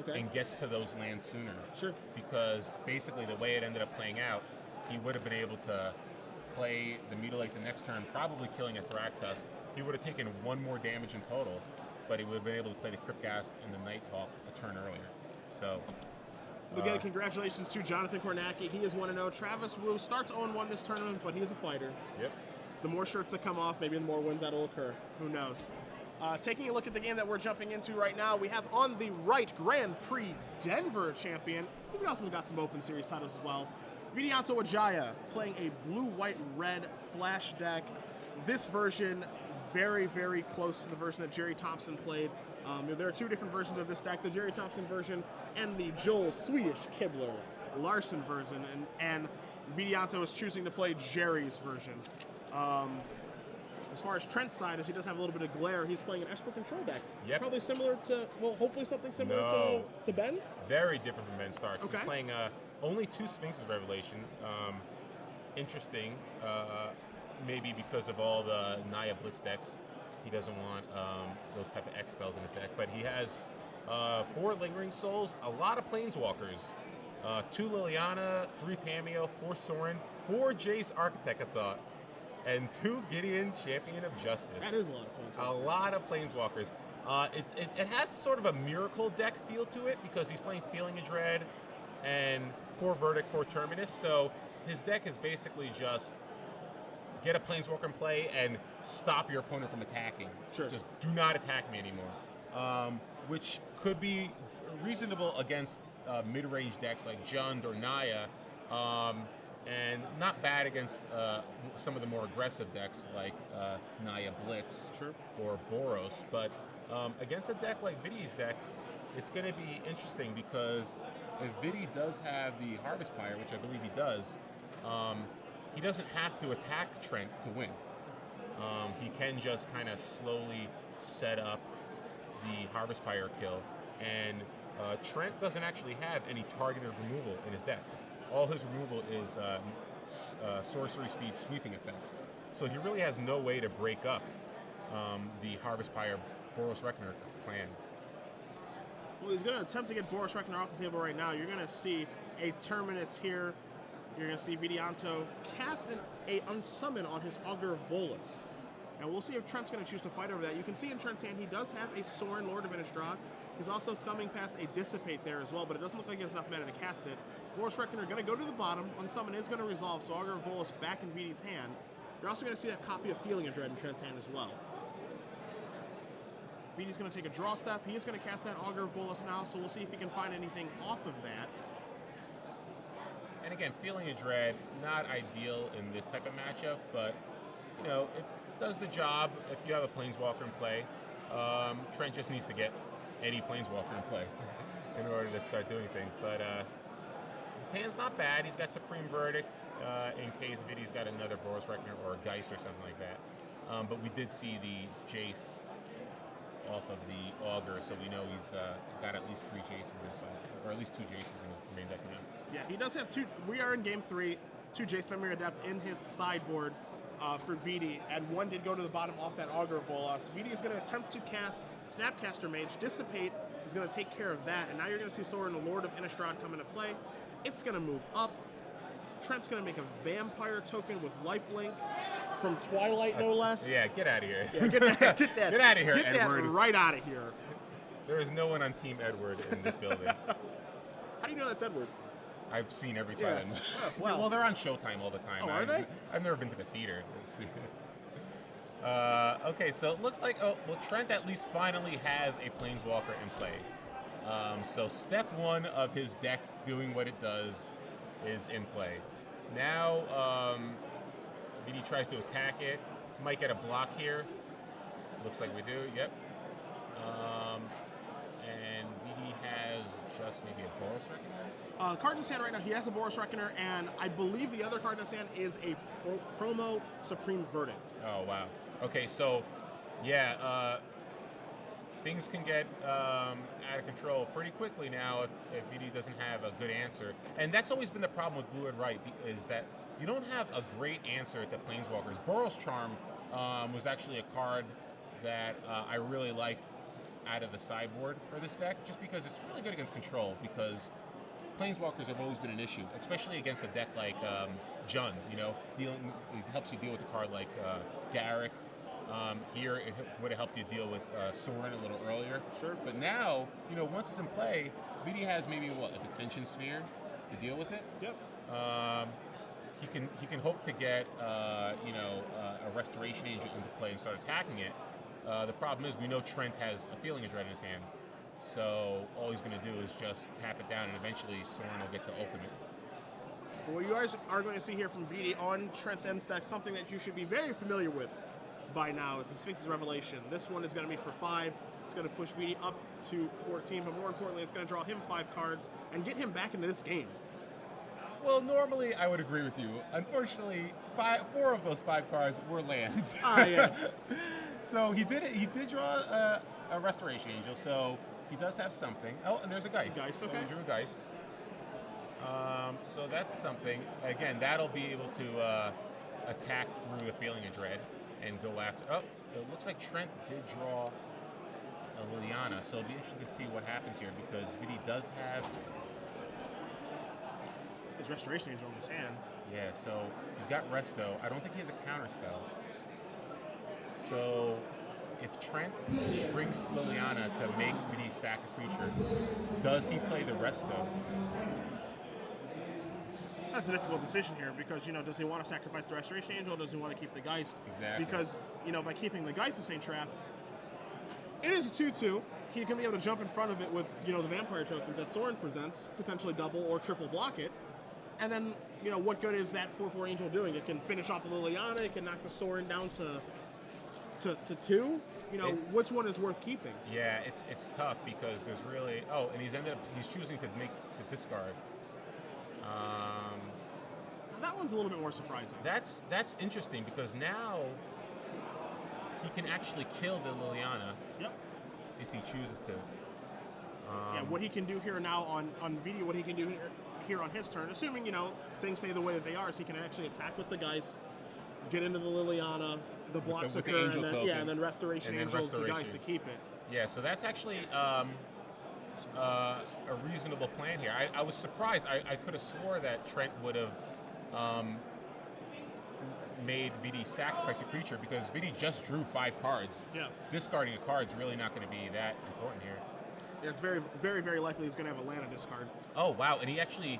and gets to those lands sooner. Sure. Because basically the way it ended up playing out, he would have been able to play the Mutilate the next turn, probably killing a Thragtusk. He would have taken 1 more damage in total, but he would have been able to play the Cryptghast and the Nighthawk a turn earlier. So, again, congratulations to Jonathan Kornacki. He is 1-0. Travis Wu starts 0-1 this tournament, but he is a fighter. Yep. The more shirts that come off, maybe the more wins that will occur. Who knows? Taking a look at the game that we're jumping into right now, we have on the right Grand Prix Denver champion. He's also got some Open Series titles as well. Vianto Wijaya playing a blue, white, red flash deck. This version very, very close to the version that Jerry Thompson played. There are 2 different versions of this deck, the Jerry Thompson version and the Joel Swedish Kibler Larson version, and Vianto is choosing to play Jerry's version. As far as Trent's side, as he does have a little bit of glare, he's playing an Esper Control deck. Yep. Probably similar to, well, hopefully something similar to Ben's? Very different from Ben Starks. Okay. He's playing only 2 Sphinx's Revelation. Interesting, maybe because of all the Naya Blitz decks. He doesn't want those type of X spells in his deck, but he has 4 Lingering Souls, a lot of Planeswalkers, 2 Liliana, 3 Tameo, 4 Sorin, 4 Jace Architect, I thought, and 2 Gideon Champion of Justice. That is a lot of Planeswalkers. A lot of Planeswalkers. It has sort of a Miracle deck feel to it because he's playing Feeling of Dread and 4 Verdict, 4 Terminus, so his deck is basically just get a Planeswalker in play and stop your opponent from attacking. Sure. Just do not attack me anymore. Which could be reasonable against mid-range decks like Jund or Naya, and not bad against some of the more aggressive decks like Naya Blitz or Boros. But against a deck like Vidi's deck, it's going to be interesting because if Vidi does have the Harvest Pyre, which I believe he does, he doesn't have to attack Trent to win. He can just kind of slowly set up the Harvest Pyre kill, and Trent doesn't actually have any targeted removal in his deck. All his removal is sorcery speed sweeping effects. So he really has no way to break up the Harvest Pyre Boros Reckoner plan. Well, he's going to attempt to get Boros Reckoner off the table right now. You're going to see a Terminus here. You're going to see Vianto cast an unsummon on his Augur of Bolas. And we'll see if Trent's going to choose to fight over that. You can see in Trent's hand he does have a Sorin, Lord of Innistrad. He's also thumbing past a Dissipate there as well, but it doesn't look like he has enough mana to cast it. Boros Reckoner going to go to the bottom. Unsummon is going to resolve, so Augur of Bolas back in Vidi's hand. You're also going to see that copy of Feeling of Dread in Trent's hand as well. Vidi's going to take a draw step. He is going to cast that Augur of Bolas now, so we'll see if he can find anything off of that. And again, Feeling of Dread, not ideal in this type of matchup, but you know, it does the job if you have a Planeswalker in play. Trent just needs to get any Planeswalker in play in order to start doing things. But his hand's not bad. He's got Supreme Verdict in case Vidi's got another Boros Reckoner or a Geist or something like that. But we did see the Jace off of the Augur, so we know he's got at least 3 Jaces or at least 2 Jaces in his main deck now. Yeah, he does have 2. We are in game 3. 2 Jace Memory Adept in his sideboard for Vidi, and 1 did go to the bottom off that Augur of Bolas. Vidi is going to attempt to cast Snapcaster Mage. Dissipate is going to take care of that, and now you're going to see Sorin, the Lord of Innistrad, come into play. It's going to move up. Trent's going to make a Vampire token with Lifelink from Twilight, no less. Yeah, get out of here. Yeah, get that. Get out of here, Get Edward. that right out of here. There is no one on Team Edward in this building. How do you know that's Edward? I've seen every time. Yeah. Well, they're on Showtime all the time. Oh, are they? I've never been to the theater. Okay, so it looks like, Trent at least finally has a Planeswalker in play. So step 1 of his deck doing what it does is in play. Now, Vidi tries to attack it. Might get a block here. Looks like we do, yep. And Vidi has just maybe a Boros Reckoner? Card in his hand right now, he has a Boros Reckoner, and I believe the other card in his hand is a promo Supreme Verdict. Oh, wow. Okay, so, yeah, things can get out of control pretty quickly now if Vidi doesn't have a good answer. And that's always been the problem with Blue and White, is that you don't have a great answer to Planeswalkers. Boros Charm was actually a card that I really liked out of the sideboard for this deck, just because it's really good against control, because Planeswalkers have always been an issue, especially against a deck like Jund, you know, it helps you deal with a card like Garrick. Here, it would have helped you deal with Sorin a little earlier. Sure. But now, you know, once it's in play, VD has maybe, what, a Detention Sphere to deal with it? Yep. He can hope to get, you know, a Restoration Angel into play and start attacking it. The problem is we know Trent has a Feeling of Dread in his hand. So all he's going to do is just tap it down, and eventually Sorin will get to ultimate. What you guys are going to see here from VD on Trent's end stack, something that you should be very familiar with by now, is the Sphinx's Revelation. This one is going to be for 5. It's going to push VD up to 14, but more importantly, it's going to draw him 5 cards and get him back into this game. Well, normally I would agree with you. Unfortunately, 4 of those 5 cards were lands. Ah, yes. So he did draw a Restoration Angel, so he does have something. Oh, and there's a Geist. Geist, okay. So he drew a Geist. So that's something. Again, that'll be able to attack through the Feeling of Dread and go after. Oh, it looks like Trent did draw a Liliana, so it'll be interesting to see what happens here, because VD does have his Restoration Angel in his hand. Yeah, so he's got Resto. I don't think he has a counter spell. So if Trent shrinks Liliana to make VD sack a creature, does he play the Resto? That's a difficult decision here, because, you know, does he want to sacrifice the Restoration Angel, or does he want to keep the Geist? Exactly. Because, you know, by keeping the Geist in St. Traft, it is a 2/2. He can be able to jump in front of it with, you know, the Vampire tokens that Sorin presents, potentially double or triple block it. And then, you know, what good is that 4/4 Angel doing? It can finish off the Liliana, it can knock the Sorin down to 2. You know, which one is worth keeping? Yeah, it's tough, because there's really... Oh, and he's choosing to make the discard. That one's a little bit more surprising. That's interesting, because now he can actually kill the Liliana. Yep. If he chooses to. Yeah, what he can do here now on video, what he can do here on his turn, assuming, you know, things stay the way that they are, is he can actually attack with the Geist, get into the Liliana, the blocks with the occur, Angel and then, token, and then Restoration Angel is the Geist to keep it. Yeah, so that's actually a reasonable plan here. I was surprised. I could have swore that Trent would have made VD sacrifice a creature, because VD just drew 5 cards. Yeah. Discarding a card is really not going to be that important here. Yeah, it's very, very, very likely he's going to have a land to discard. Oh wow! And he actually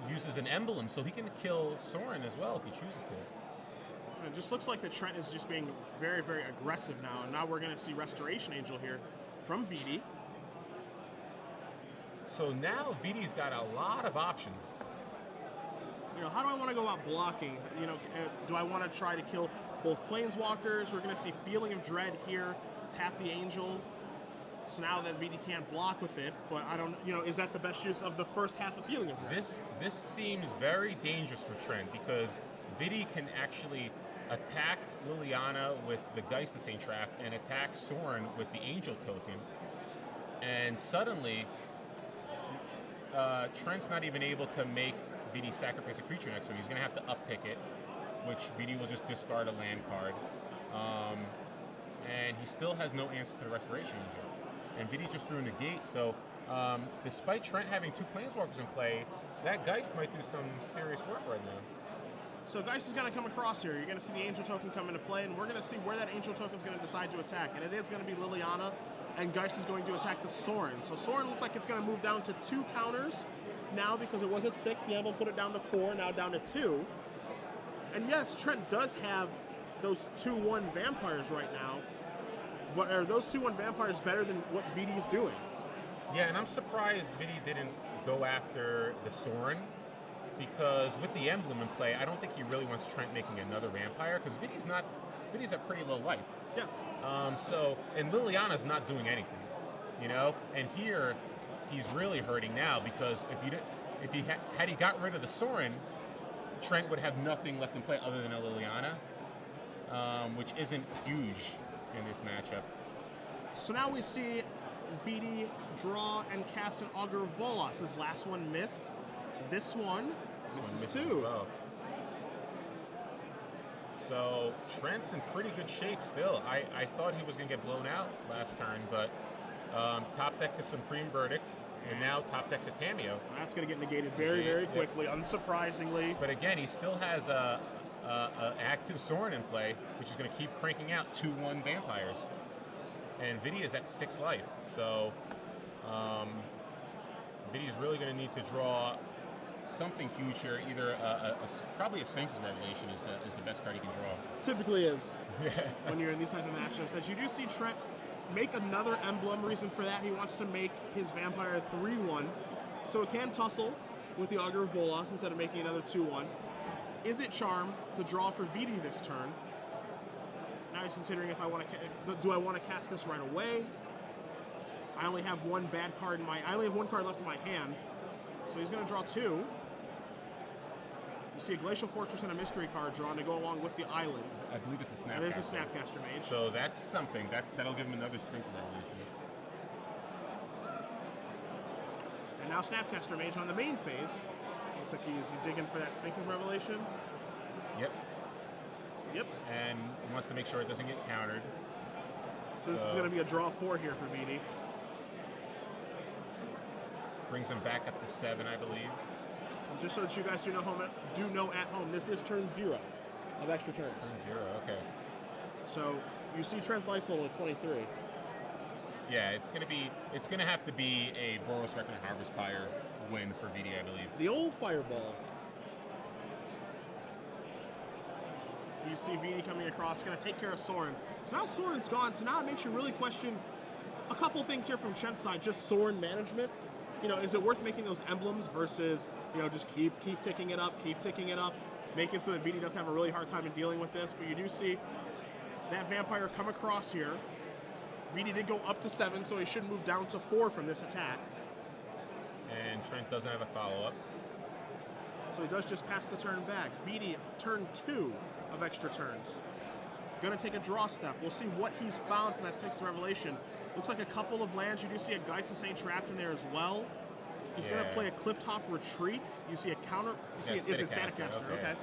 uses an emblem, so he can kill Sorin as well if he chooses to. It just looks like the Trent is just being very, very aggressive now, and now we're going to see Restoration Angel here from VD. So now VD's got a lot of options. You know, how do I want to go about blocking? You know, do I want to try to kill both Planeswalkers? We're going to see Feeling of Dread here, tap the Angel. So now that VD can't block with it, but I don't, you know, is that the best use of the first half of Feeling of Dread? This seems very dangerous for Trent, because VD can actually attack Liliana with the Geist of St. Traft and attack Sorin with the Angel token, and suddenly Trent's not even able to make VD sacrifice a creature next turn. He's going to have to uptick it, which VD will just discard a land card. And he still has no answer to the Restoration Angel. And VD just drew a negate, so despite Trent having 2 Planeswalkers in play, that Geist might do some serious work right now. So Geist is going to come across here. You're going to see the Angel token come into play, and we're going to see where that Angel token is going to decide to attack. And it is going to be Liliana, and Geist is going to attack the Sorin. So Sorin looks like it's going to move down to 2 counters now, because it was at 6. The emblem put it down to 4, now down to 2. And yes, Trent does have those 2/1 vampires right now, but are those 2/1 vampires better than what VD's doing? Yeah, and I'm surprised VD didn't go after the Sorin, because with the emblem in play, I don't think he really wants Trent making another vampire, because VD's at pretty low life. Yeah. And Liliana's not doing anything, you know. And here, he's really hurting now, because had he got rid of the Sorin, Trent would have nothing left in play other than a Liliana, which isn't huge in this matchup. So now we see VD draw and cast an Augur of Bolas. His last one missed. This one misses 2. Well. So Trent's in pretty good shape still. I thought he was going to get blown out last turn, but top deck is Supreme Verdict, and now top deck's a Tameo. That's going to get negated very quickly, unsurprisingly. But again, he still has a active Sorin in play, which is going to keep cranking out 2/1 vampires. And Vidia's at 6 life, so Vidia's really going to need to draw something huge here. Either probably a Sphinx's Revelation is the best card he can draw. Typically is. When you're in these type of matchups. As you do see Trent make another emblem. Reason for that, he wants to make his vampire 3/1, so it can tussle with the Augur of Bolas instead of making another 2/1. Is it Charm, the draw for Vidi this turn? Now he's considering if I want to, do I want to cast this right away? I only have one bad card in I only have one card left in my hand, so he's going to draw 2. You see a Glacial Fortress and a Mystery card drawn to go along with the island. I believe it's a Snapcaster. It is a Snapcaster Mage. So that's something. That'll give him another Sphinx Revelation. And now Snapcaster Mage on the main phase. Looks like he's digging for that Sphinx's Revelation. Yep. Yep. And wants to make sure it doesn't get countered. So this is going to be a draw 4 here for Vidi. Brings him back up to 7, I believe. And just so that you guys do know at home, this is turn 0 of extra turns. Turn 0, okay. So you see Trent's life total at 23. Yeah, it's gonna have to be a Boros Reckoning Harvest Pyre win for Vidi, I believe. The old Fireball. You see Vidi coming across, going to take care of Sorin. So now Sorin's gone, so now it makes you really question a couple things here from Trent's side, just Sorin management. You know, is it worth making those emblems versus, you know, just keep ticking it up, make it so that Vidi does have a really hard time in dealing with this. But you do see that vampire come across here. Vidi did go up to 7, so he should move down to 4 from this attack. And Trent doesn't have a follow-up. So he does just pass the turn back. Vidi, turn 2 of extra turns. Gonna take a draw step. We'll see what he's found from that Sphinx's Revelation. Looks like a couple of lands. You do see a Geist of Saint trapped in there as well. He's gonna play a Clifftop Retreat. You see a counter. You see it is a Static Caster. Okay.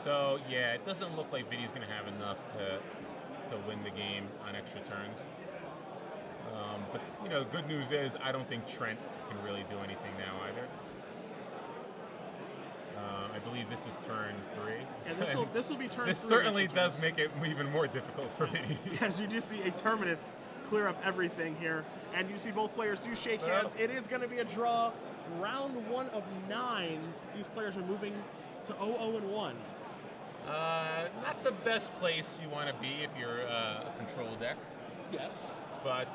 So yeah, it doesn't look like Vidi's gonna have enough to win the game on extra turns. But you know, good news is I don't think Trent can really do anything now either. I believe this is turn 3. Yeah, this will be turn 3. This certainly does make it even more difficult for Vidi. Yes, you do see a Terminus clear up everything here, and you see both players do shake hands. It is going to be a draw. Round 1 of 9. These players are moving to 0-0-1. Not the best place you want to be if you're a control deck. Yes. But